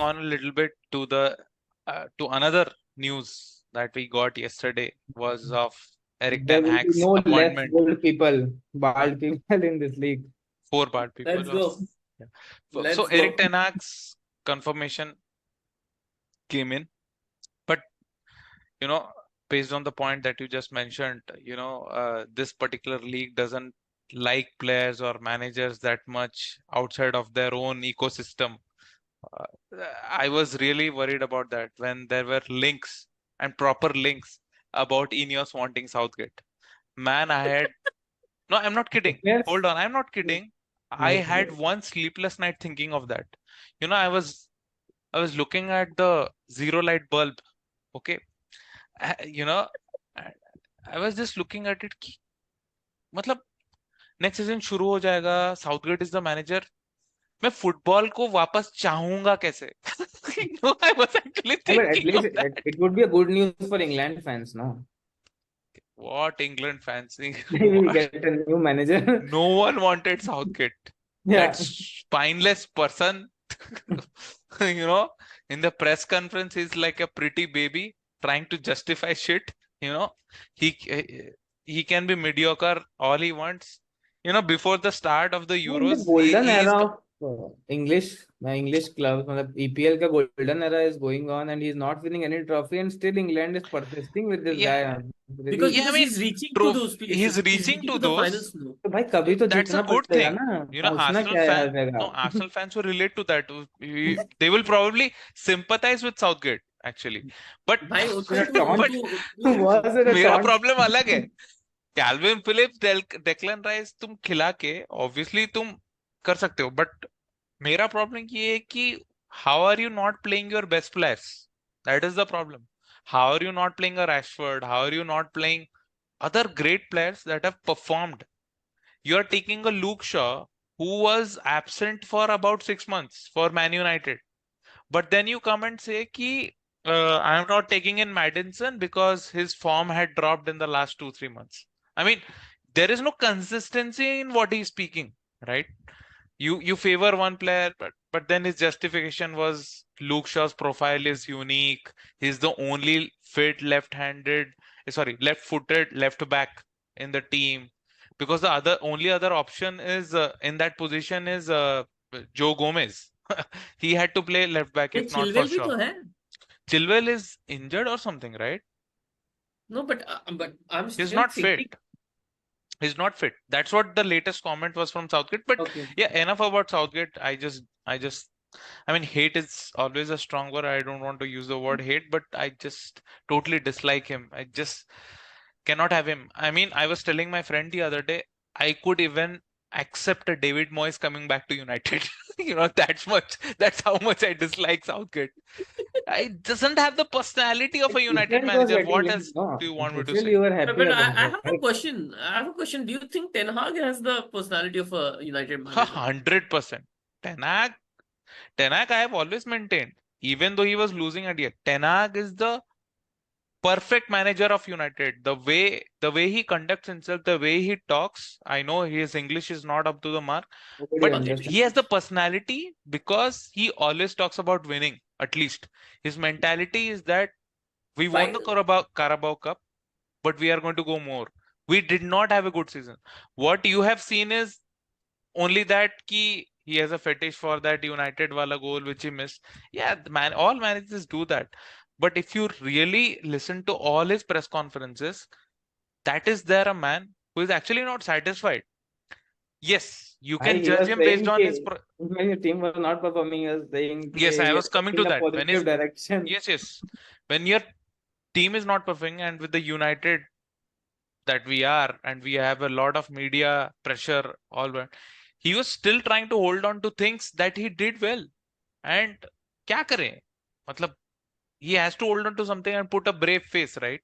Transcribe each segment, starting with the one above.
on a little bit to the to another news that we got yesterday was of Eric There Ten will be Hag's no less appointment. good people, bald people in this league. Four bad people. Let's go. Yeah. So Let's Eric go. Ten Hag's confirmation came in, but you know, based on the point that you just mentioned, this particular league doesn't like players or managers that much outside of their own ecosystem. Uh, I was really worried about that when there were links and proper links about Ineos wanting Southgate. Man, no, I'm not kidding. Yes. Hold on, I'm not kidding. I Yes. had one sleepless night thinking of that. I was looking at the zero light bulb. Okay, you know, I I was just looking at it. मतलब next season शुरू हो जाएगा, Southgate is the manager, मैं football को वापस चाहूंगा कैसे? I was actually Yeah, but at thinking least of that. it would be a good news for England fans, no? What England fans think? They will What? get a new manager. No one wanted Southgate. Yeah. That spineless person, in the press conference, he's like a pretty baby trying to justify shit. He he can be mediocre all he wants. Before the start of the In the Euros, golden he is. era of English clubs, मतलब EPL का golden era is going on, and he's not winning any trophy, and still England is persisting with this guy. Yeah, Because yeah. I mean, he's reaching to proof those places. he's He's reaching reaching to to the those. finals now. तो भाई कभी तो That's a जीतना good पड़ेगा thing. ना, उसमें क्या है हर जगह? No, Arsenal fans will relate to that. They will probably sympathize with Southgate, actually. But भाई Was it a उसको taunt? तू Was it a मेरा taunt? प्रॉब्लम अलग है. कैल्विन फिलिप्स, डेक्लन राइस तुम खिला के ऑब्वियसली तुम कर सकते हो, बट मेरा प्रॉब्लम ये है कि how are you not playing your best players? That is the problem. How are you not playing a Rashford? How are you not playing other great players that have performed? You are taking a Luke Shaw who was absent for about 6 months for Man United. But then you come and say ki I'm not taking in Maddinson because his form had dropped in the last 2-3 months. I mean, there is no consistency in what he's speaking, right? You favor one player, but then his justification was Luke Shaw's profile is unique. He's the only fit left-footed left back in the team, because the only other option is in that position is Joe Gomez. He had to play left back ये if not for Chilwell भी Shaw. तो है. Chilwell is injured or something, right? No, but I'm He's still not thinking. fit. He's not fit. That's what the latest comment was from Southgate. But Okay. yeah, enough about Southgate. I mean, hate is always a strong word. I don't want to use the word hate, but I just totally dislike him. I just cannot have him. I mean, I was telling my friend the other day, I could even accept a David Moyes coming back to United. That's how much I dislike Southgate. I doesn't have the personality of a United Tuchel was manager. getting What in, else no? do you want me to Tuchel, say? you were But happy I about have it, a right? question. Do you think Ten Hag has the personality of a United manager? 100%. Ten Hag, I have always maintained, even though he was losing at the end, Ten Hag is the perfect manager of United. The way he conducts himself, the way he talks. I know his English is not up to the mark, Nobody but understands. he has the personality because he always talks about winning. At least his mentality is that we won the Carabao Cup, but we are going to go more. We did not have a good season. What you have seen is only that he has a fetish for that United wala goal which he missed. Yeah, all managers do that. But if you really listen to all his press conferences, that is there a man who is actually not satisfied. Yes, you can He judge was him based saying on his. when your team was not performing, he was saying Yes, I we was are coming in to a that. positive direction. Yes. When your team is not performing, and with the United that we are, and we have a lot of media pressure, he was still trying to hold on to things that he did well. And क्या करें? मतलब he has to hold on to something and put a brave face, right?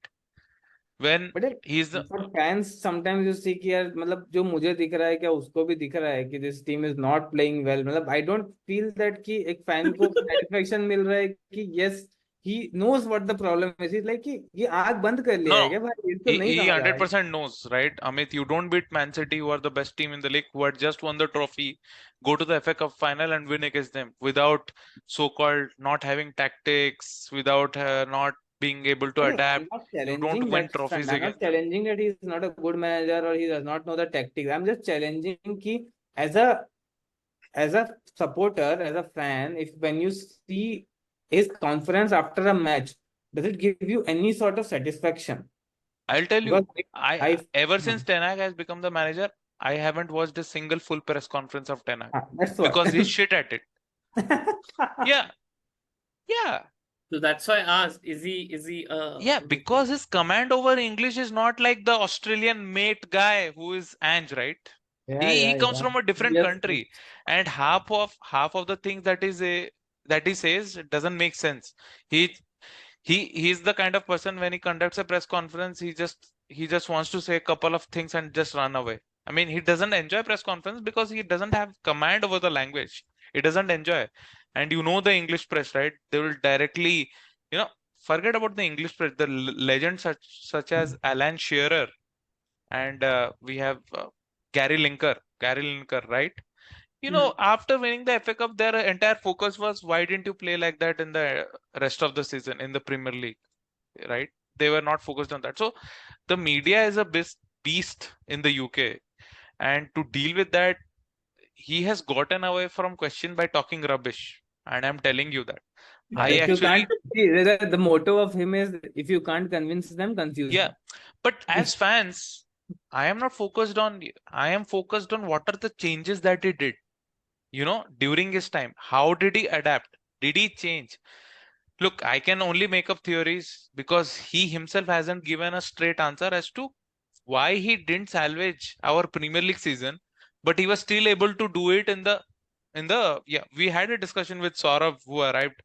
When But he's the for fans, sometimes you see कि यार मतलब जो मुझे दिख रहा है क्या उसको भी दिख रहा है कि this team is not playing well. मतलब I don't feel that कि एक fan को satisfaction मिल रहा है कि yes he knows what the problem is. He's like कि ये आग बंद कर लिया है No, क्या भाई, ये तो नहीं he समझ रहा है. 100% knows, right? Amit, you don't beat Man City, who are the best team in the league, who had just won the trophy, go to the FA Cup final and win against them without so-called not having tactics, without not being able to No, adapt. I'm not You don't challenging win that trophies front. I'm against not them. challenging that he's not a good manager or he does not know the tactics. I'm just challenging कि as a supporter, as a fan, if when you see his conference after a match, does it give you any sort of satisfaction? I'll tell Because you, I ever Hmm. since Ten Hag has become the manager, I haven't watched a single full press conference of Ten Hag That's what. because he's shit at it. Yeah, yeah. So that's why I asked, is he Yeah, because his command over English is not like the Australian mate guy who is Ange, right? He comes Yeah. from a different Yes. country, and half of the things that he says doesn't make sense. He he's the kind of person when he conducts a press conference, he just wants to say a couple of things and just run away. I mean, he doesn't enjoy press conference because he doesn't have command over the language. He doesn't enjoy. And you know the English press, right? They will directly, you know, forget about the English press. The legends such as Alan Shearer and we have Gary Lineker, right? After winning the FA Cup, their entire focus was why didn't you play like that in the rest of the season in the Premier League, right? They were not focused on that. So the media is a beast in the UK, and to deal with that, he has gotten away from question by talking rubbish. And I'm telling you that. Yeah. I If you can't actually, see, the motto of him is if you can't convince them, confuse yeah. them. But as fans, I am not focused on, I am focused on what are the changes that he did, during his time. How did he adapt? Did he change? Look, I can only make up theories because he himself hasn't given a straight answer as to why he didn't salvage our Premier League season, but he was still able to do it yeah. We had a discussion with Saurav who arrived,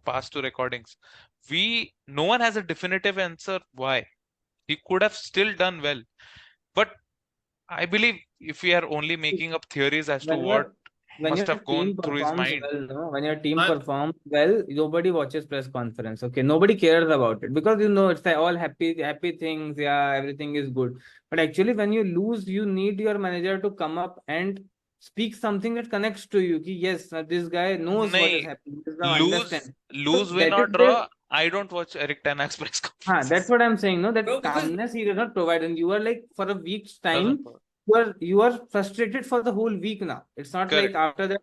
past two recordings. No one has a definitive answer why he could have still done well, but I believe if we are only making up theories as to When what your when must your have team gone through his performs mind. well, no, when your team I performs well, nobody watches press conference. Okay, nobody cares about it because it's like all happy things. Yeah, everything is good. But actually, when you lose, you need your manager to come up and speak something that connects to you. Ki, yes, this guy knows what is Nahi, happening. This guy lose, understand. So lose, win that or is the draw. I don't watch Eric Ten Hag's press that's conferences. what I'm saying. No, that no, because calmness he does not provide, and you are like for a week's Doesn't time, work. you are frustrated for the whole week now. It's not like Correct. after that.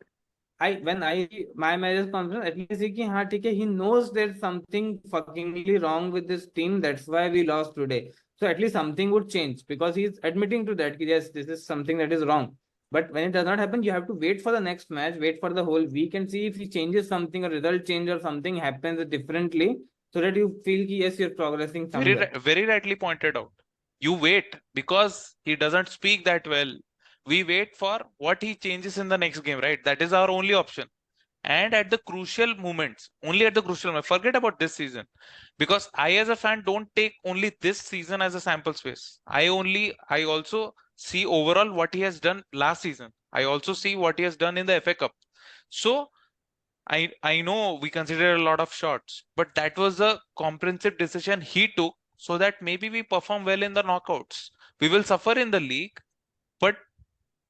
When I my marriage conference, at least he knows there's something fuckingly wrong with this team. That's why we lost today. So at least something would change because he's admitting to that. Yes, this is something that is wrong. But when it does not happen, you have to wait for the next match, wait for the whole week, and see if he changes something, a result change, or something happens differently, so that you feel yes, you're progressing somewhere. Very rightly pointed out. You wait because he doesn't speak that well. We wait for what he changes in the next game, right? That is our only option. And at the crucial moments, only at the crucial moment, forget about this season. Because I, as a fan, don't take only this season as a sample space. I also see overall what he has done last season. I also see what he has done in the FA Cup. So I know we consider a lot of shots, but that was a comprehensive decision he took so that maybe we perform well in the knockouts. We will suffer in the league, but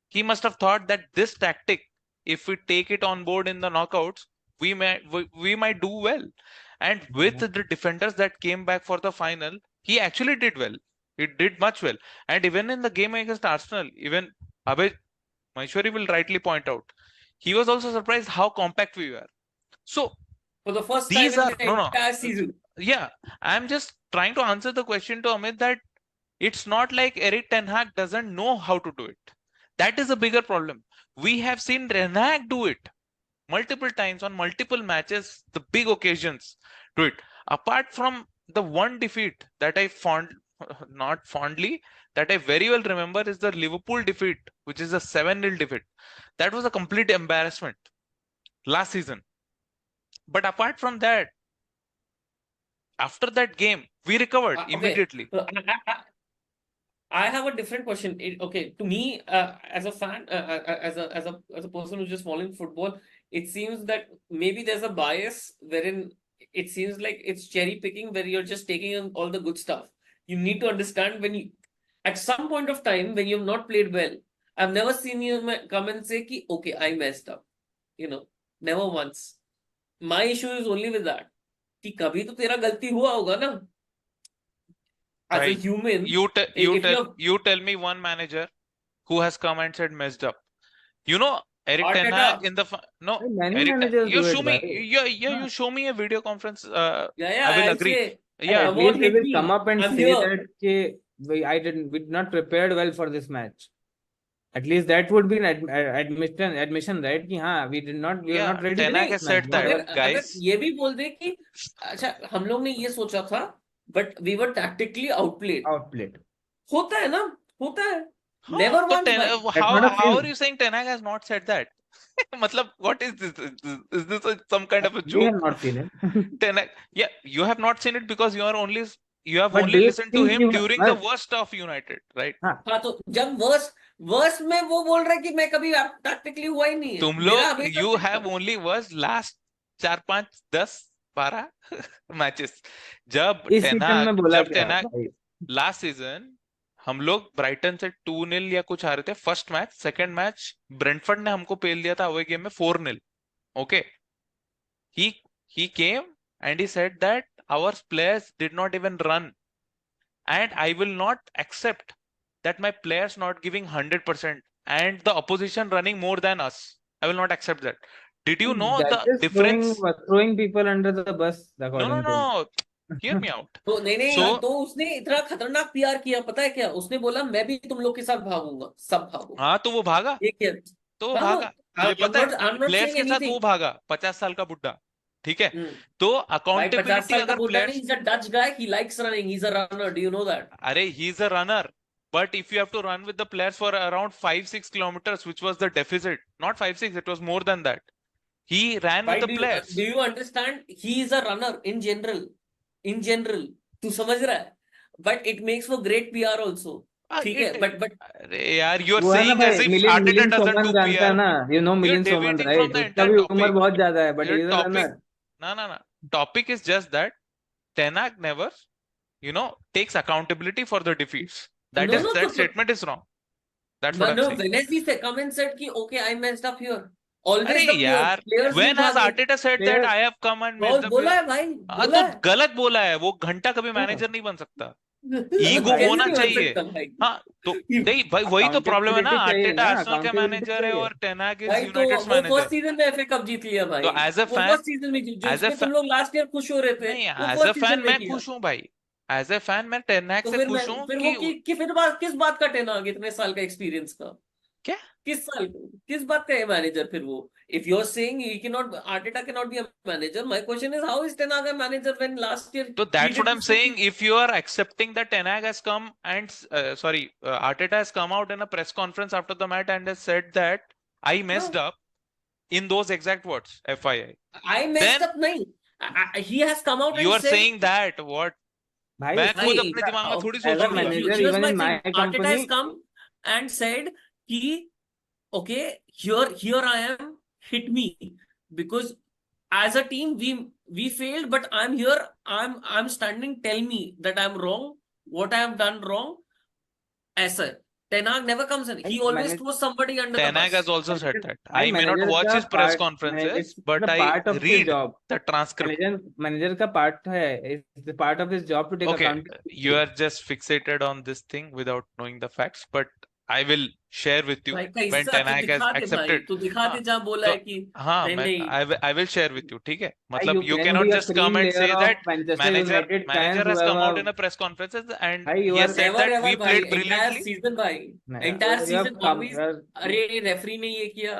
he must have thought that this tactic, if we take it on board in the knockouts, we might do well. And with the defenders that came back for the final, he actually did well. He did much well. And even in the game against Arsenal, even Abhay Maheshwari will rightly point out, he was also surprised how compact we were. So for the first time these in are the no. entire season. Yeah, I'm just trying to answer the question to Amit that it's not like Eric Ten Hag doesn't know how to do it. That is a bigger problem. We have seen Ten Hag do it multiple times on multiple matches, the big occasions, do it. Apart from the one defeat that not fondly, that I very well remember is the Liverpool defeat, which is a 7-0 defeat. That was a complete embarrassment last season. But apart from that, after that game, we recovered Okay, immediately. I have a different question. Okay, to me, as a fan, as a person who's just following football, it seems that maybe there's a bias wherein it seems like it's cherry picking where you're just taking in all the good stuff. You need to understand when you, at some point of time when you've not played well, I've never seen you come and say ki, okay, I messed up. Never once. My issue is only with that. कि कभी तो तेरा गलती हुआ होगा ना, as a Right. human. You tell me one manager who has come and said messed up. Eric Ten Hag in the no. Many Eric, managers you do show it, me. bhai. Yeah. You show me a video conference. Yeah, I will I'll agree. say, Yeah. At come least on, they hit will me. come up and I'm say here. that we did not prepared well for this match. At least that would be an admission, right? कि हाँ, we were not ready Ten for Hag this has match. said that, अगर guys. ये भी बोल दे कि अच्छा हम लोग ने ये सोचा था but we were tactically outplayed. Outplayed. होता है ना, होता है. हाँ, Never तो once. Ten, भाई. how are you saying Ten Hag has not said that? मतलब what is this? Is this some kind of a We have joke? not seen it. Ten Hag, yeah, you have not seen it because you have But only they listened to think him you during the worst of United, right? हाँ तो जब verse में वो बोल रहा है कि मैं कभी टैक्टिकली हुआ ही नहीं है. तुम मेरा लोग हमेशा you से have था. only was last 4 5 10 12 मैचेस जब इस सीजन में बोला क्या भाई? लास्ट सीजन हम लोग ब्राइटन से 2-0 या कुछ आ रहे थे first match. Second match Brentford ने हमको पेल दिया था अवे गेम में 4-0. Okay, he came and he said that our players did not even run and I will not accept that my players not giving 100% and the opposition running more than us. I will not accept that. Did you know That the is difference? throwing people under the bus, according to me. No. Hear me out. तो नहीं So- तो उसने इतना खतरनाक PR किया, पता है क्या? उसने बोला मैं भी तुम लोग के साथ भागूंगा, सब भागो. हाँ तो वो भागा. ये क्या? तो वो हाँ, भागा. तुझे I'm पता not- है I'm not प्लेयर्स saying के साथ anything. वो भागा 50 साल का बुड्ढा. ठीक है, हम्म. तो भाई 50 अकाउंटेबिलिटी साल का अगर बुड्ढा नहीं, players, he's a Dutch guy, he likes running, he's a runner, do you know that? अरे he is a runner, but if you have to run with the players for around 5-6 kilometers, which was the deficit, not 5-6, it was more than that. He ran Why with the do players. you understand? He is a runner in general. In general, तू समझ रहा है? But it makes for great PR also. ठीक है, but अरे यार, you are वो है ना saying भाई, as if Milind Arteta doesn't Soman do जानता है PR. ना, you know You're Milind Soman, deviating right? from the उसका entire भी topic. उम्र बहुत ज्यादा है, but Your he is a runner. No. Topic is just that Ten Hag never, takes accountability for the defeats. That statement is wrong. That's what I'm saying. when has he come and said कि okay, I messed up here. Always अरे the यार, players when has Arteta said that Players- I have come and messed up? बोला है भाई, हाँ, बोला तो है. गलत बोला है. वो घंटा कभी मैनेजर नहीं बन सकता. ईगो कैसे होना नहीं बन चाहिए. सकता भाई? हाँ तो नहीं भाई, वही तो प्रॉब्लम है ना. Accountability चाहिए आर्टेटा ना, आर्सेनल का accountability मैनेजर है चाहिए. और टेन हाग इज भाई तो यूनाइटेड्स वो फर्स्ट मैनेजर. सीजन में एफए कप जीत लिया भाई. तो as a वो fan- फर्स्ट सीजन में जीत, as a जिसमें तुम लोग लास्ट ईयर खुश हो रहे थे. नहीं, वो as a first fan season में मैं किया. खुश हूँ भाई. एज अ फैन मैं टेन हाग तो से फिर खुश हूँ फिर वो कि किस बात का टेन आ गया इतने साल का एक्सपीरियंस का? क्या? किस बात का है मैनेजर फिर वो? If you're saying he cannot, Arteta cannot be a manager, my question is how is Ten Hag a manager when last year? So that's he what did I'm this saying. thing? If you are accepting that Ten Hag has come and Arteta has come out in a press conference after the match and has said that I messed up in those exact words, FII. I messed Then- up, nahi. He has come out You and are said, saying that what? भाई, मैं खुद भाई, अपने दिमाग में थोड़ी as सोच a रहा हूँ. manager, here's even my in my thing. Arteta has company, come and said कि okay, here I am, hit me, because as a team we failed, but I'm here, I'm standing, tell me that I'm wrong, what I have done wrong. ऐसा Ten Hag never comes in. He always throws somebody under Ten the Hag bus. has also said that. भाई, I may not manager watch का his press part- conferences, it's but the I part of his read job. the transcript. Manager का part है, it's the part of his job to take Okay, accountability. you are just fixated on this thing without knowing the facts, but I will share with you भाई when कैसा Ten तू Hag has दिखा दे भाई, accepted. तू दिखा दे हाँ, जहाँ बोला तो- है कि हाँ, नहीं, I will share with you. ठीक है, भाई, मतलब you can cannot be a just come and cream say layer that of Manchester manager United fans has who come have out a- in a press conferences and भाई, you he has are- said that we Never, played भाई, brilliantly. entire season भाई, नहीं, entire you have season come- always, you are- अरे referee ने ये किया,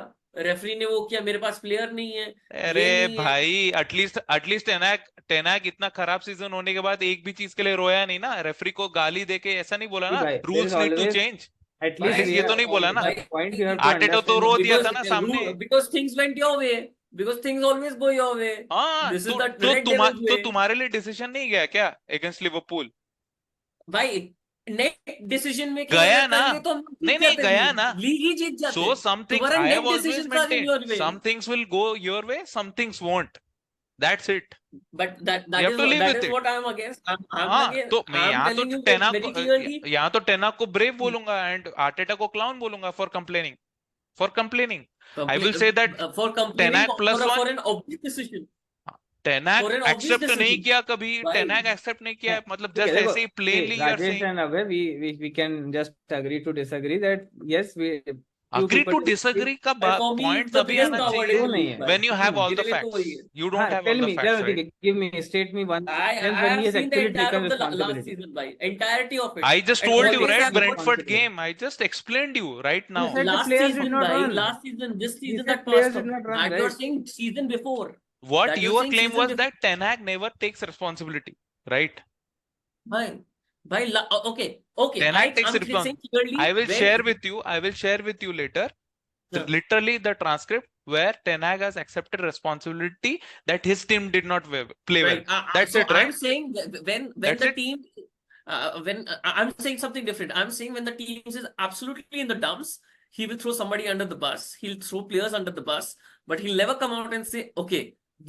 referee ने वो किया, मेरे पास प्लेयर नहीं है. अरे ये नहीं है. भाई, एटलीस्ट टेन हैग इतना खराब सीजन होने के बाद एक भी चीज के लिए रोया नहीं ना. रेफरी को गाली देके ऐसा नहीं बोला ना, भाई, rules there is need to always- change. At least ये तो नहीं बोला ना. that point you have to Arteta तो understand. रो दिया था ना सामने. Because things went your way, because things always go your way. हाँ, This is तो the Red Devils way. तुम्हारे लिए डिसीजन नहीं गया क्या अगेंस्ट लिवरपूल? भाई नेट डिसीजन मेकिंग गया अगर ना, कर ले तो हम जीत नहीं नहीं जाते, गया ना. लीग ही जीत जाते. So some things तुम्हारा I have net always decision are in maintained. Your way. Some things will go your way, some things won't. That's it. But that You have to live that with is it. what I am against. हाँ तो मैं I'm यहाँ तो telling you टेना very clearly. यहाँ तो टेना को brave बोलूंगा and Arteta को क्लाउन बोलूंगा for complaining. I will say that For complaining Tenak plus for one. an obvious decision. टेनाक For an obvious एक्सेप्ट नहीं decision. किया कभी. Why? टेनाक एक्सेप्ट नहीं किया है, मतलब ठीक है, जस्ट देखो, ऐसे ही plainly you are Rajesh saying. and Abhay, we can just agree to disagree that yes, we few agree people to disagree. Disagree का And for me, point the तभी biggest आना coward चाहिए is नहीं Luke, है. भाई. when you have all the मेरे लिए तो वही facts. है. You don't have Tell all the me, facts, right? state me one I instance when have he has seen the actually entire taken of the last responsibility. season, by entirety of it. I just And told you, always right? I've got Brentford responsibility. game. I just explained you right You now. said the last players season, did not bhai, run. last season, this He season said that players passed did up. not run, That you're right? saying season before. What That you're your saying claim season was before. that Ten Hag never takes responsibility, right? Bhai, okay, okay. Ten Hag takes I'm saying responsibility. clearly I will when share with you. I will share with you later. Yeah. Literally the transcript where Ten Hag has accepted responsibility that his team did not play well. right. That's So it, right? I'm saying when That's the it. team when I'm saying something different. I'm saying when the team is absolutely in the dumps, he will throw somebody under the bus. He'll throw players under the bus, but he'll never come out and say, "Okay,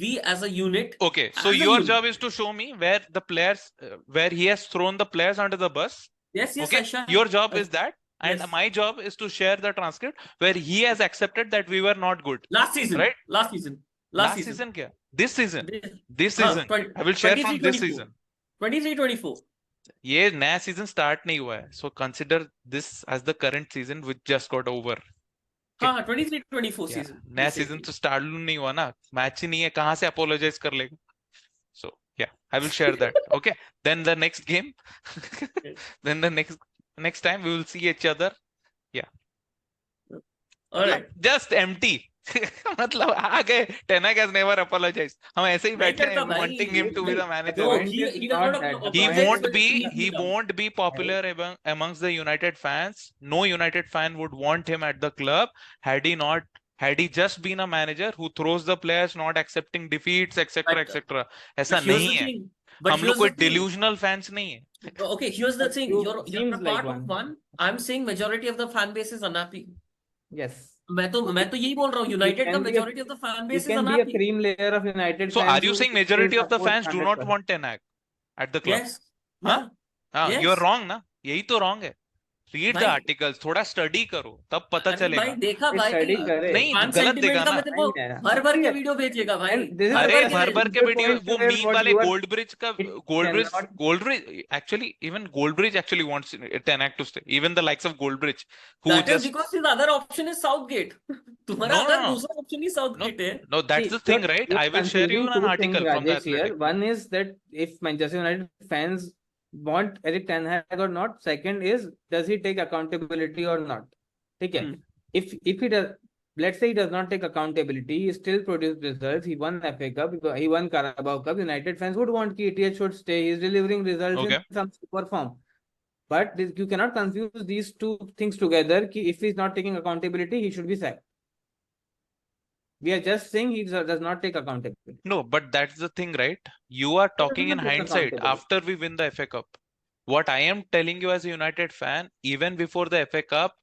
we as a unit." Okay, so as a your unit. job is to show me where the players, where he has thrown the players under the bus. Yes, yes, Okay, Aisha. your job is that, and Yes. my job is to share the transcript where he has accepted that we were not good. Last season, Right? last season, Last season क्या? This season. This हाँ, season. 20 I will share from 23, this 24. season. 23-24. ये नया season start नहीं हुआ है, so consider this as the current season which just got over. हाँ, 23-24 Yeah, season. नया season तो स्टार्ट नहीं हुआ ना, मैच ही नहीं है, कहाँ से अपोलोजाइज कर लेगा? So yeah, I will share that. Okay, then the next game, then the next time we will see each other. All right. Just empty. मतलब आ गए. Ten Hag has never apologized. हम ऐसे ही नहीं बैठे करता हैं भाई. wanting him to be the manager. No, right? he does Not not that. The He point won't is- be. when He comes. won't be popular amongst the United fans. No United fan would want him at the club had he just been a manager who throws the players, not accepting defeats, etc., But- etc. ऐसा But here's नहीं the है. thing. But हम here's लोग कोई the thing. delusional fans नहीं है. Okay, here's the But thing. you You're seems a like part of one. one. I'm saying majority of the fan base is unhappy. Yes. मैं तो यही बोल रहा हूँ. United का can be a- majority of the fan You base is can be a unhappy. cream layer of United So fans. are you who saying still majority of the support fans do not 100%. want Ten Hag at the club? Yes. Huh? Yes. You're wrong ना. यही तो wrong है. Read the भाई- articles, थोड़ा study करो, तब पता अरे चलेगा. भाई देखा ये भाई. study करे. नहीं, fan गलत sentiment देगा का ना. मैं तेरे को नहीं है। भर के वीडियो भेजेगा भाई. This is अरे what I भर said. भर के The वीडियो point वो where मीम what वाले you are- गोल्ड ब्रिज का it gold cannot- bridge actually even gold bridge actually wants Ten Hag to stay, even the likes of gold bridge who That is just because his other option is Southgate. तुम्हारा No, अगर no. दूसरा option ही Southgate है. no, that's See, the thing, you're- right? you're I will share you confusing an two article things, from the Rajesh, here. Athletic. One is that if Manchester United fans want Eric Ten Hag or not. Second is, does he take accountability or not? ठीक है. If he does, let's say he does not take accountability, he still produced results. He won FA Cup. He won Carabao Cup. United fans would want ETH should stay. He's delivering results Okay. in some super form. But you cannot confuse these two things together. Ki if he's not taking accountability, he should be sacked. We are just saying he does not take accountability. No, but that's the thing, right? You are talking in not take hindsight accountability. after we win the FA Cup. What I am telling you as a United fan, even before the FA Cup,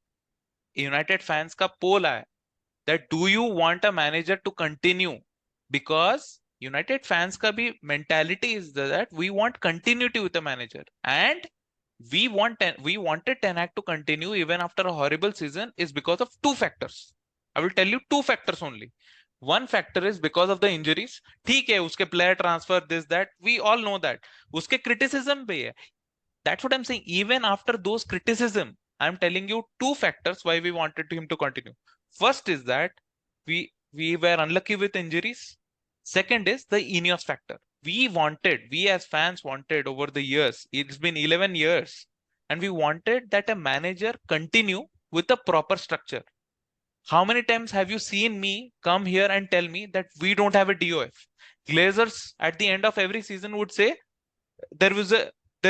United fans का poll आया that do you want a manager to continue? Because United fans का भी mentality is that we want continuity with the manager, and we wanted Ten Hag to continue even after a horrible season is because of two factors. I will tell you two factors only. One factor is because of the injuries. ठीक है, उसके player transfer, this, that. We all know that. उसके criticism भी है. That's what I'm saying. Even after those criticism, I'm telling you two factors why we wanted him to continue. First is that we were unlucky with injuries. Second is the Ineos factor. We as fans wanted over the years, it's been 11 years, and we wanted that a manager continue with a proper structure. How many times have you seen me come here and tell me that we don't have a DOF? Glazers at the end of every season would say there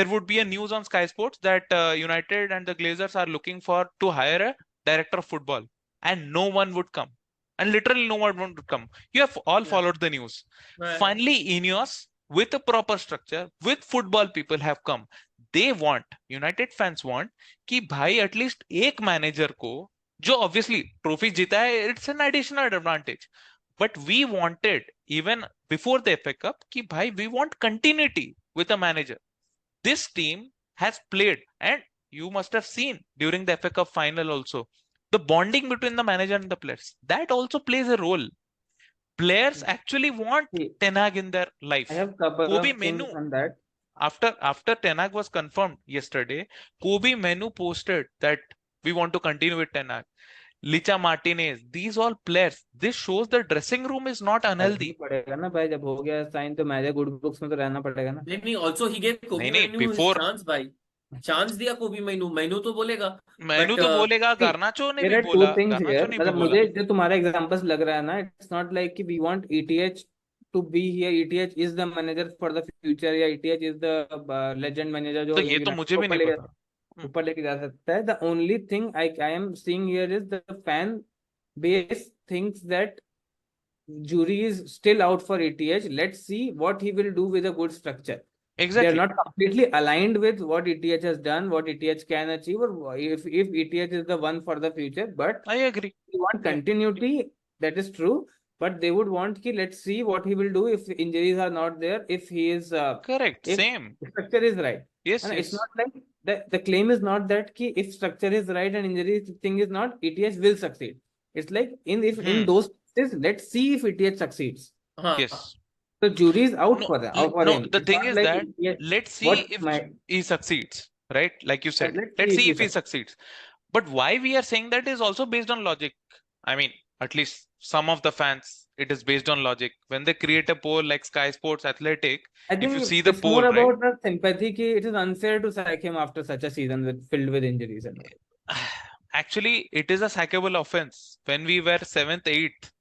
would be a news on Sky Sports that United and the Glazers are looking to hire a director of football, and no one would come. And literally no one would come. You have all followed the news. Right. Finally, Ineos, with a proper structure, with football people have come. they want, United fans want कि भाई at least एक manager को जो obviously trophy जीता है, it's an additional advantage, but we wanted even before the FA cup कि भाई we want continuity with a manager. This team has played, and you must have seen during the FA Cup final also, the bonding between the manager and the players. That also plays a role. Players actually want See, Ten Hag in their life. I have couple Kobe of things Menu, on that. after Ten Hag was confirmed yesterday, Kobe Menu posted that we want to continue with Ten Hag. Licha Martinez, these all players. This shows the dressing room is not रहना unhealthy. पड़ेगा ना भाई, जब हो गया sign तो manager good books में तो रहना पड़ेगा ना. नहीं, also he gave Kobe नहीं, Manu his before chance भाई. चांस दिया कोबी मैनू तो बोलेगा. मैनू But, तो बोलेगा, see, गार्नाचो ने there भी are बोला, two things here. गार्नाचो ने भी मतलब बोला. मुझे जो तुम्हारा एग्जांपल्स लग रहा है ना, इट्स नॉट लाइक कि we want ETH to be here. ETH is the manager for the future, या ETH is the legend manager जो तो ये तो United मुझे को भी ऊपर नहीं लेके पता. ऊपर लेके जा सकता है. The only thing I am seeing here is the fan base thinks that jury is still out for ETH. Let's see what he will do with a good structure. They are Exactly. not completely aligned with what ETH has done, what ETH can achieve, or if ETH is the one for the future. But I agree. they want Yeah. continuity, that is true. But they would want ki, let's see what he will do if injuries are not there, if he is Correct. if Same. the structure is right. Yes, And it's yes. not like the claim is not that ki, if structure is right and injury thing is not, ETH will succeed. It's like in Hmm. those cases, let's see if ETH succeeds. हाँ, Yes. The jury is out No, for that, for no, him. the It's thing not is like that ETH, let's see what if my he succeeds, right? Like you said, let's let's see see if if he succeeds. But why we are saying that is also based on logic. I mean, at least some of the fans, it is based on logic. When they create a poll like Sky Sports Athletic, I if you think see the it's more poll, right? about the sympathy ki it is unfair to sack him after such a season filled with injuries and all. Actually, it is a sackable offense. When we were 7th, 8th,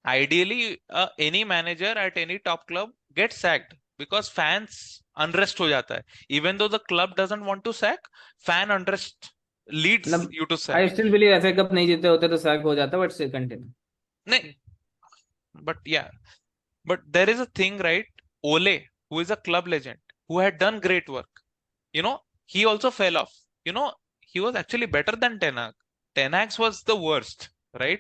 ideally, any manager at any top club gets sacked because fans unrest हो जाता है. Even though the club doesn't want to sack, fan unrest leads मतलब you to I sack. still believe FA cup नहीं जीते होते तो sack हो जाता, but still continue. नहीं, but yeah, but there is a thing, right? Ole, who is a club legend, who had done great work, he also fell off. He was actually better than Ten Hag. Ten Hag's was the worst, right?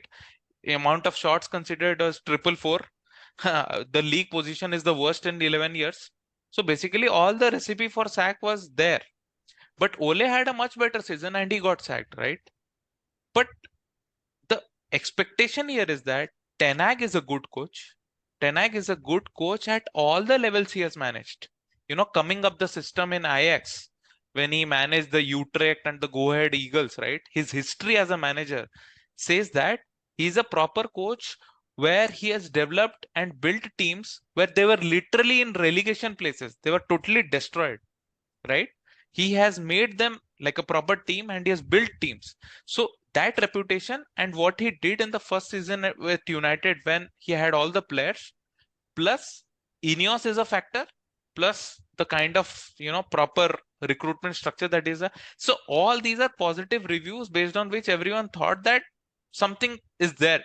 The amount of shots considered was 444. The league position is the worst in 11 years. So basically, all the recipe for sack was there. But Ole had a much better season and he got sacked, right? But the expectation here is that Ten Hag is a good coach. Ten Hag is a good coach at all the levels he has managed. Coming up the system in Ajax, when he managed the Utrecht and the Go Ahead Eagles, right? His history as a manager says that he's a proper coach where he has developed and built teams where they were literally in relegation places. They were totally destroyed, right? He has made them like a proper team and he has built teams. So that reputation and what he did in the first season with United when he had all the players, plus Ineos is a factor, plus the kind of proper recruitment structure that is so all these are positive reviews based on which everyone thought that something is there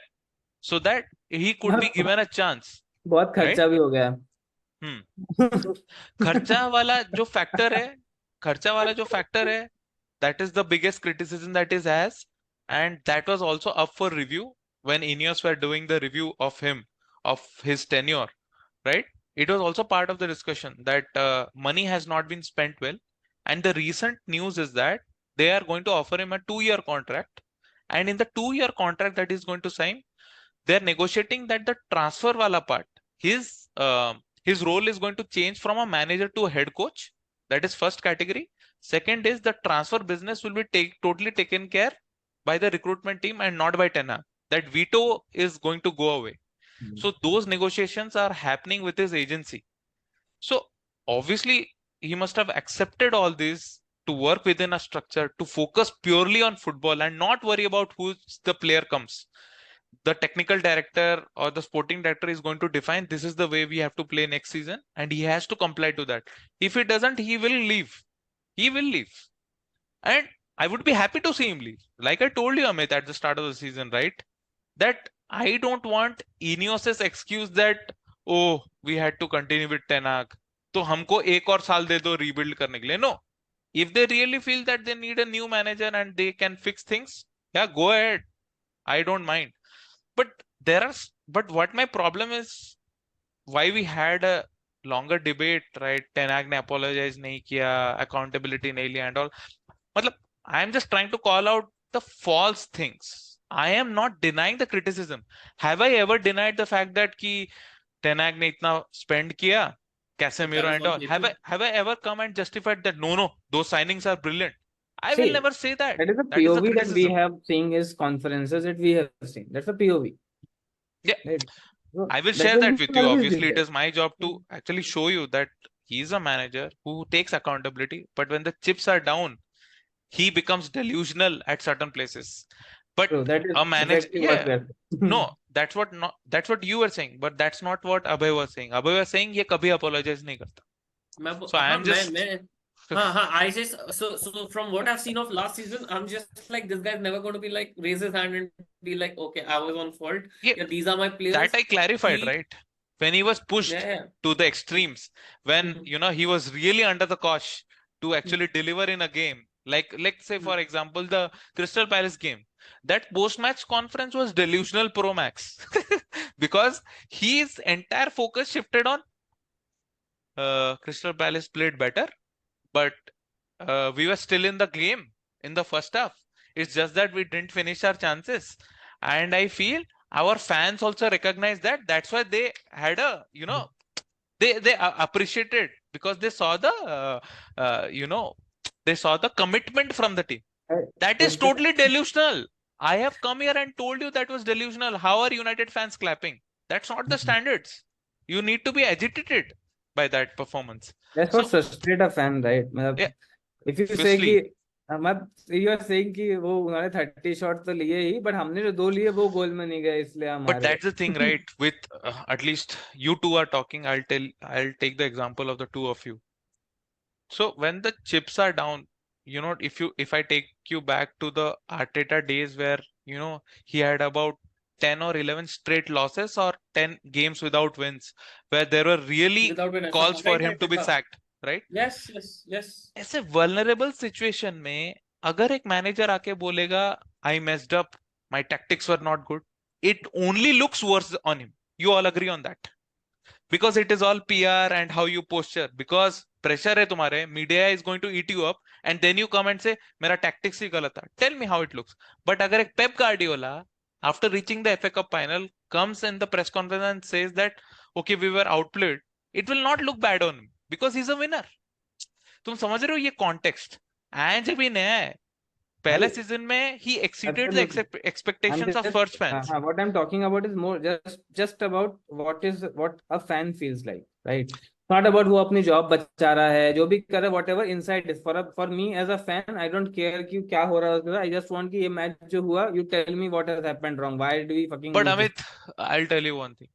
so that he could be given a chance, बहुत right? खर्चा भी हो गया. खर्चा वाला जो factor है that is the biggest criticism that is has, and that was also up for review when Ineos were doing the review of him, of his tenure, right? It was also part of the discussion that money has not been spent well, and the recent news is that they are going to offer him a 2-year contract, and in the 2-year contract that he's going to sign, they're negotiating that the transfer wala part, his role is going to change from a manager to a head coach. That is first category. Second is the transfer business will be totally taken care by the recruitment team and not by Ten Hag. That veto is going to go away. So those negotiations are happening with his agency. So obviously he must have accepted all this to work within a structure, to focus purely on football and not worry about who the player comes. The technical director or the sporting director is going to define this is the way we have to play next season, and he has to comply to that. If he doesn't, he will leave. He will leave. And I would be happy to see him leave. Like I told you, Amit, at the start of the season, right? That I don't want Ineos's excuse that, oh, we had to continue with Ten Hag. तो हमको एक और साल दे दो rebuild करने के लिए. No. If they really feel that they need a new manager and they can fix things, yeah, go ahead. I don't mind. But but what my problem is, why we had a longer debate, right? Ten Hag ने apologize नहीं किया, accountability नहीं लिया and all. मतलब, I am just trying to call out the false things. I am not denying the criticism. Have I ever denied the fact that कि Ten Hag ने इतना spend किया, Casemiro and all? Have I ever come and justified that no, those signings are brilliant? I will See, never say that. that is a That is the POV that we criticism. have seen his conferences that we have seen. That's a POV. Yeah. Right. So I will that share way that he with will you. always be Obviously, it there. is my job to actually show you that he's a manager who takes accountability. But when the chips are down, he becomes delusional at certain places. But So that is a manager, exactly what yeah, we are saying. no, that's what you were saying, but that's not what Abhay was saying. Abhay was saying ये कभी apologize नहीं करता. So I हाँ am just हाँ I just so from what I've seen of last season, I'm just like, this guy's never going to be like raise his hand and be like, okay, I was on fault. yeah, Yeah, these are my that players. I clarified, He right? When he was pushed yeah. to the extremes, when Mhm. he was really under the cosh to actually deliver in a game. Like, let's say, for example, the Crystal Palace game. That post-match conference was delusional pro max because his entire focus shifted on Crystal Palace played better, but we were still in the game in the first half. It's just that we didn't finish our chances. And I feel our fans also recognize that. That's why they had a, they appreciated because they saw the, they saw the commitment from the team. That is Exactly. totally delusional. I have come here and told you that was delusional. How are United fans clapping? That's not the standards. You need to be agitated by that performance. That's So, what frustrate a fan, right? yeah, If you say firstly, कि you are saying कि वो उन्होंने 30 shot तो लिए ही, but हमने जो 2 लिए वो गोल में नहीं गए इसलिए हम but हारे. that's the thing, right? With at least you two are talking, I'll take the example of the two of you. So when the chips are down, if I take you back to the Arteta days where, he had about 10 or 11 straight losses or 10 games without wins, where there were really Without an calls for right, him to be हाँ. sacked, right? Yes. ऐसे vulnerable situation में अगर एक manager आके बोलेगा I messed up, my tactics were not good, it only looks worse on him. You all agree on that? Because it is all PR and how you posture. Because pressure है तुम्हारे, media is going to eat you up, and then you come and say मेरा tactics ही गलत था. Tell me how it looks. But अगर एक Pep Guardiola after reaching the FA Cup final comes in the press conference and says that okay, we were outplayed, it will not look bad on him because he's a winner. तुम समझ रहे हो ये context? एंज भी नया है, पहले season में he exceeded the Absolutely. expectations of Spurs fans. What I'm talking about is more just about what a fan feels like, right? Not about वो अपनी जॉब बचा रहा है, जो भी कर रहा है, whatever inside is for me as a fan, I don't care कि क्या हो रहा है उसके साथ. I just want कि ये मैच जो हुआ, you tell me what has happened wrong. Why do we fucking But lose this? Amit, I'll tell you one thing.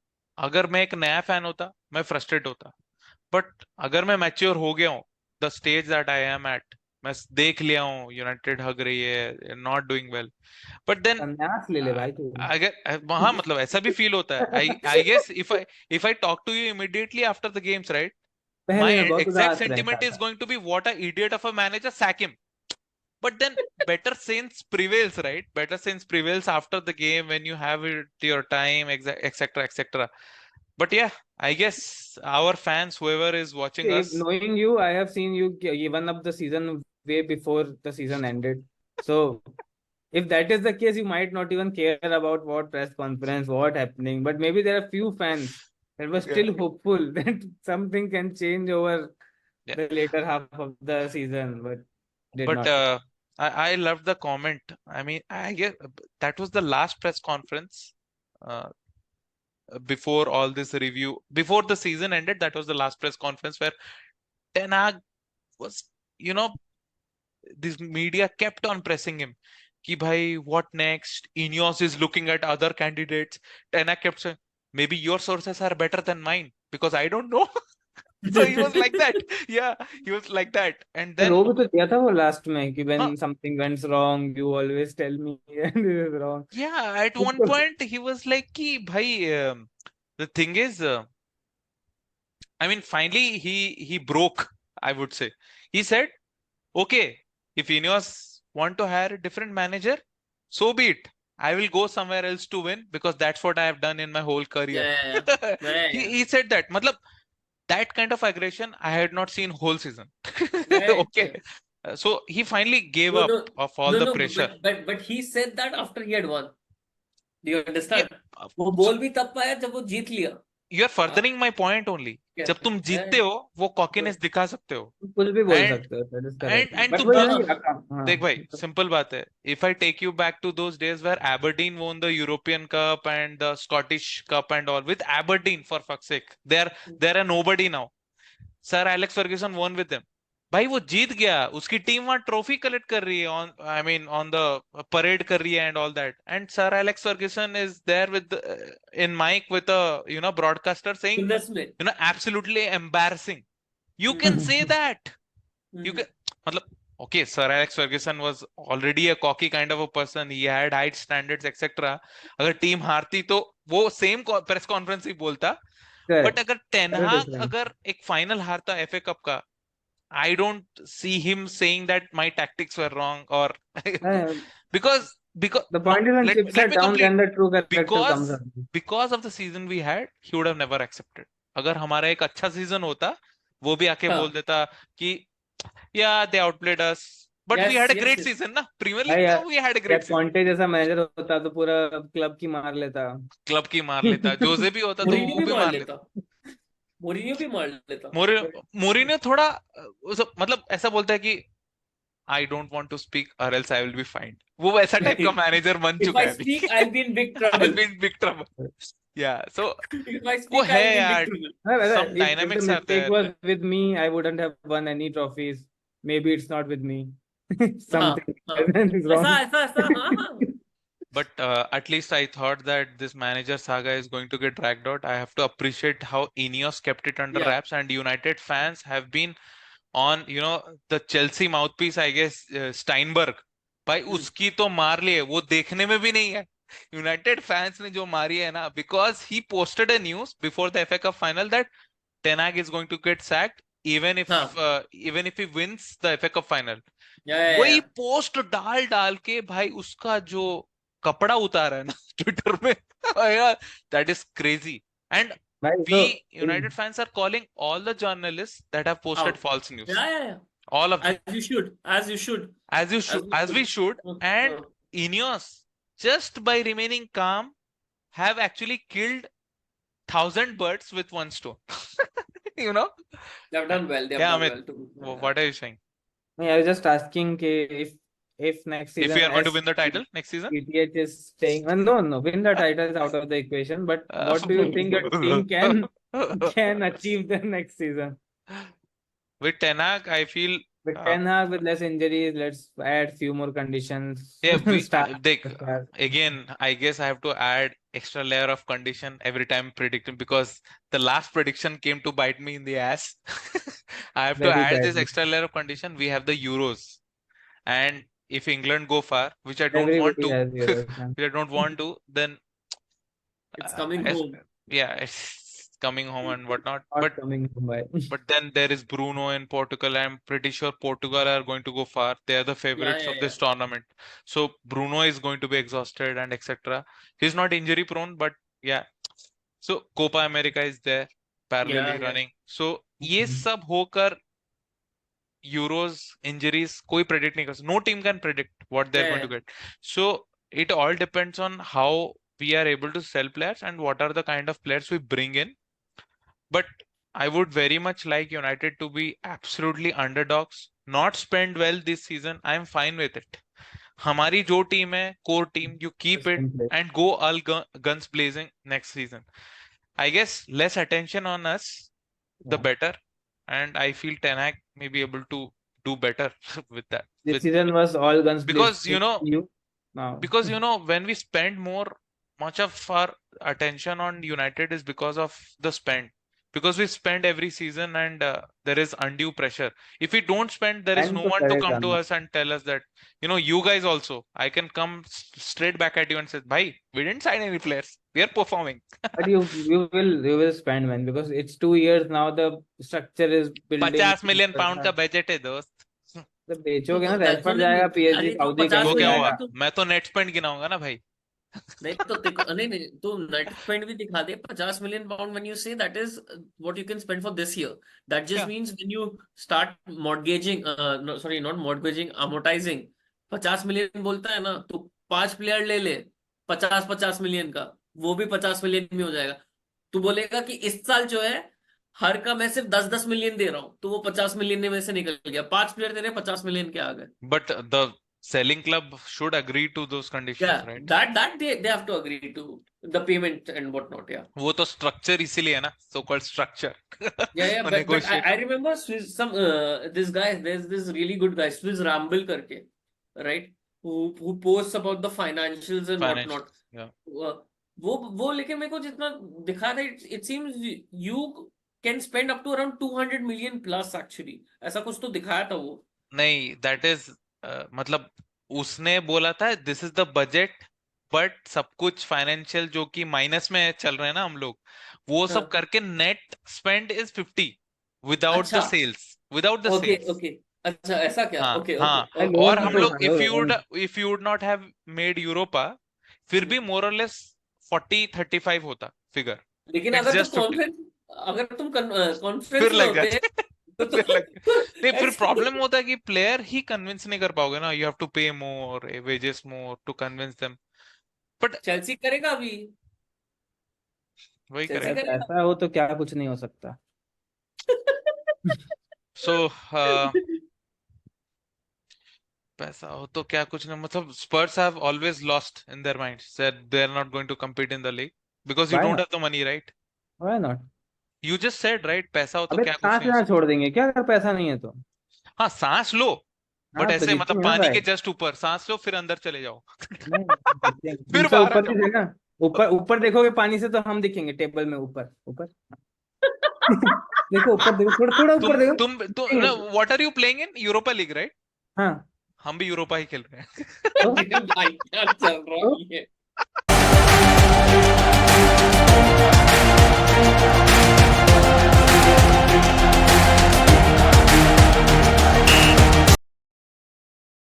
अगर मैं एक नया फैन होता, मैं फ्रस्ट्रेट होता. बट अगर मैं मैच्योर हो गया हूँ, the stage that I am at, मैं देख लिया हूँ यूनाइटेड हग रही है, not doing well, but then संन्यास ले ले भाई तू. अगर हाँ, मतलब ऐसा भी फील होता है. I guess if I talk to you immediately after the games, right, my पहले मैं बहुत exact उदास रहता sentiment is था. going to be what a idiot of a manager, sack him. But then better sense prevails, right? Better sense prevails after the game when you have it your time, etc. But yeah, I guess our fans, whoever is watching us, Knowing you, I have seen you given up the season way before the season ended. So if that is the case, you might not even care about what press conference, what happening. But maybe there are few fans that were still hopeful that something can change over yeah. the later half of the season, but did But not. I loved the comment. I mean, I guess that was the last press conference before all this review, before the season ended. That was the last press conference where Ten Hag was, this media kept on pressing him. Ki bhai, what next? Ineos is looking at other candidates. Ten Hag kept saying, maybe your sources are better than mine because I don't know. So he was like that. Yeah, he was like that. And then रो भी तो दिया था वो last में कि huh, when something went wrong, you always tell me and this is wrong. yeah, at one point he was like ki bhai, the thing is, I mean, finally he broke, I would say. He said, Okay, if Ineos want to hire a different manager, so be it. I will go somewhere else to win because that's what I have done in my whole career. Yeah, yeah, yeah. He said that. Matlab, that kind of aggression I had not seen whole season. Right, Okay. right. So he finally gave No, up no, of all no, the no. pressure. But he said that after he had won. Do you Yeah. understand? वो So बोल भी तब पाया जब वो जीत लिया. you are furthering my point only. क्या? जब तुम जीतते हो वो कॉकीनेस दिखा सकते हो. कुछ भी बोल And सकते हो, that is correct. and But to वही be है ना हाँ. कि हाँ, देख भाई सिंपल बात है. If I take you back to those days where Aberdeen won the European Cup and the Scottish Cup and all, with Aberdeen for fuck's sake, they're a nobody now. Sir Alex Ferguson won with them. भाई वो जीत गया, उसकी team वहां trophy collect कर रही है on I mean on the parade कर रही है and all that, and sir Alex Ferguson is there with in mic with a broadcaster saying Goodness me. Absolutely embarrassing. You Hmm. can say that. You Hmm. can, matlab, okay, Sir Alex Ferguson was already a cocky kind of a person. He had high standards, etc. अगर team हारती तो वो same press conference ही बोलता. But correct. अगर ten Very हाग different. अगर एक final हारता FA cup का, I don't see him saying that my tactics were wrong or Uh, because the no, point is when chips are let me down, complete. then the true character because comes out. because of the season we had, he would have never accepted. अगर हमारा एक अच्छा season होता, वो भी आके बोल हाँ. देता कि yeah, they outplayed us, but we Yes, had a yes, great yes. season ना. प्रीमियर भाई लीग यार, में we had a या great season. कॉन्टे जैसा मैनेजर होता तो पूरा क्लब की मार लेता. क्लब की मार लेता. जोसे भी होता तो मोरिनियो वो भी भी मार मार लेता. लेता. मोरिनियो भी मार लेता. मोरिनियो थोड़ा मतलब ऐसा बोलता है कि I don't want to speak or else I will be fined. वो वैसा टाइप का मैनेजर बन If चुका I है speak, अभी. I'll be in big I trouble. Be in big trouble. या सो If I वो speak, है I'll be in big यार. trouble. Some if the dynamics are mistake there. was with me, I wouldn't have won any trophies. Maybe it's not with me. हाँ, Something हाँ. is wrong. ऐसा हाँ, हाँ. But at least I thought that this manager saga is going to get dragged out. I have to appreciate how Ineos kept it under Yeah. wraps, and United fans have been on, the Chelsea mouthpiece, I guess, Steinberg. भाई उसकी तो मार ली है, वो देखने में भी नहीं है. यूनाइटेड फैंस ने जो मारी है ना, because he posted a news before the FA cup final that Ten Hag is going to get sacked even if हाँ. even if he wins the FA Cup final. Yeah. वही post डाल डाल के भाई उसका जो कपड़ा उतारा है ना ट्विटर में, दैट इज क्रेजी. एंड भाई we तो United fans are calling all the journalists that have posted Out. false news. Yeah. All of them. As you should. As we should. And Ineos, just by remaining calm, have actually killed 1,000 birds with one stone. You know? They have done well. They have Yeah, done Amit, well too. what are you saying? I was just asking if next If season we are going to as win the title next season? PTH is staying, no, win the title is out of the equation. But what do you think your team can achieve the next season? With Ten Hag, I feel With Ten Hag, with less injuries, let's add few more conditions. yeah, Start. again, I guess I have to add extra layer of condition every time predicting, because the last prediction came to bite me in the ass. I have to Very add this badly. extra layer of condition. We have the Euros, and if England go far, which I don't want Everybody to, has Euros, man. which I don't want to, then It's coming as- home. yeah, it's coming home and whatnot. Not But coming by. but then there is Bruno in Portugal. I'm pretty sure Portugal are going to go far. They are the favorites of this tournament. So Bruno is going to be exhausted and etc. He's not injury prone, but yeah. So Copa America is there parallelly Yeah. running. So ये सब होकर Euros injuries कोई predict नहीं कर सकता. No team can predict what they're going to get. So it all depends on how we are able to sell players and what are the kind of players we bring in. But I would very much like United to be absolutely underdogs, not spend well this season. I'm fine with it. हमारी जो team है, core team, you keep it and go all guns blazing next season. I guess less attention on us, the better. And I feel Ten Hag may be able to do better with that. This season was all guns Because blazing. because when we spend much of our attention on United is because of the spend. Because we spend every season and there is undue pressure. If we don't spend, there is no one to come to us and tell us that, you guys also, I can come straight back at you and say, bhai, we didn't sign any players. We are performing. But you will spend, man, because it's 2 years now. The structure is building. £50 million का budget है दोस्त. तो बेचोगे ना, तो Rashford actually जाएगा PSG, अरे तो Saudi 50 तो कहीं क्या मिलियन हुआ, भी जाएगा। तो मैं तो नेट स्पेंड गिनाऊंगा ना भाई। नहीं तो नहीं नहीं तो नेट स्पेंड भी दिखा दे 50 million pound when you say that is what you can spend for this year that just क्या means when you start mortgaging sorry not mortgaging amortising 50 million बोलता है ना तो 5 प्लेयर ले ले 50-50 मिलियन का वो भी 50 मिलियन में हो जाएगा तू बोलेगा कि इस साल जो है हर का मैं सिर्फ 10-10 मिलियन दे रहा हूँ तो वो 50 मिलियन में से निकल गया 5 प्लेयर तेरे 50 मिलियन के आ गए but the selling club should agree to those conditions Yeah, right. that they have to agree to the payment and whatnot. Yeah, वो तो स्ट्रक्चर इसीलिए है ना, सो कॉल्ड स्ट्रक्चर। yeah. और But I negotiation. remember Swiss, some this guy. There's this really good guy, Swiss Ramble करके, right? Who posts about the financials and whatnot. Financial. Uh, वो लेकिन मेरे को जितना दिखा था it seems you can spend up to around 200 million plus actually. ऐसा कुछ तो दिखाया था वो. नहीं, दैट इज मतलब उसने बोला था this is the budget, but सब कुछ फाइनेंशियल जो कि माइनस में चल रहे हैं ना हम लोग, वो सब हाँ. करके net spend is 50 without the अच्छा. Sales, without the Okay, sales. okay. अच्छा ऐसा क्या? हाँ Okay, हाँ। okay, भाई okay. और लोन हम तो लोग उठा लो, loan. If you would not have made Europa, फिर भी मोर और लेस 40-35 होता फिगर। लेकिन इट्स अगर तुम जस्ट 50। कॉन्फ्रेंस अगर तुम कॉन्फ्रेंस फिर में लग होते जाते तो फिर लग नहीं, फिर ऐसे प्रॉब्लम होता है कि प्लेयर ही कन्विंस नहीं कर पाओगे ना, you have to pay more wages more to convince them. But Chelsea करेगा अभी वही चेल्सी भाई करेगा। करेगा पैसा हो तो क्या कुछ नहीं हो सकता। सो पैसा हो तो क्या कुछ नहीं, मतलब Spurs have always lost in their mind, said they are not going to compete in the league because you why don't not, have the money, right? Why not. You just said right, पैसा हो तो अबे क्या कुछ सांस नहीं हो लेना सकता। छोड़ देंगे क्या अगर पैसा नहीं है तो? हाँ सांस लो, बट हाँ तो ऐसे मतलब जीतेंगे ना पानी भाई। के जस्ट ऊपर सांस लो फिर अंदर चले जाओ। नहीं जीतेंगे, फिर तुमसे बाहर आ ऊपर जाओ। नहीं देखा, ऊपर ऊपर देखोगे पानी से तो हम दिखेंगे टेबल में ऊपर ऊपर। देखो ऊपर, देखो थोड़ा थोड़ा ऊपर देखो, तुम दिखेंगे। What are you playing in Europa League, right? हाँ हम भी यूरोपा ही खेल रहे हैं। तो अरे भाई क्या चल रहा तो है ये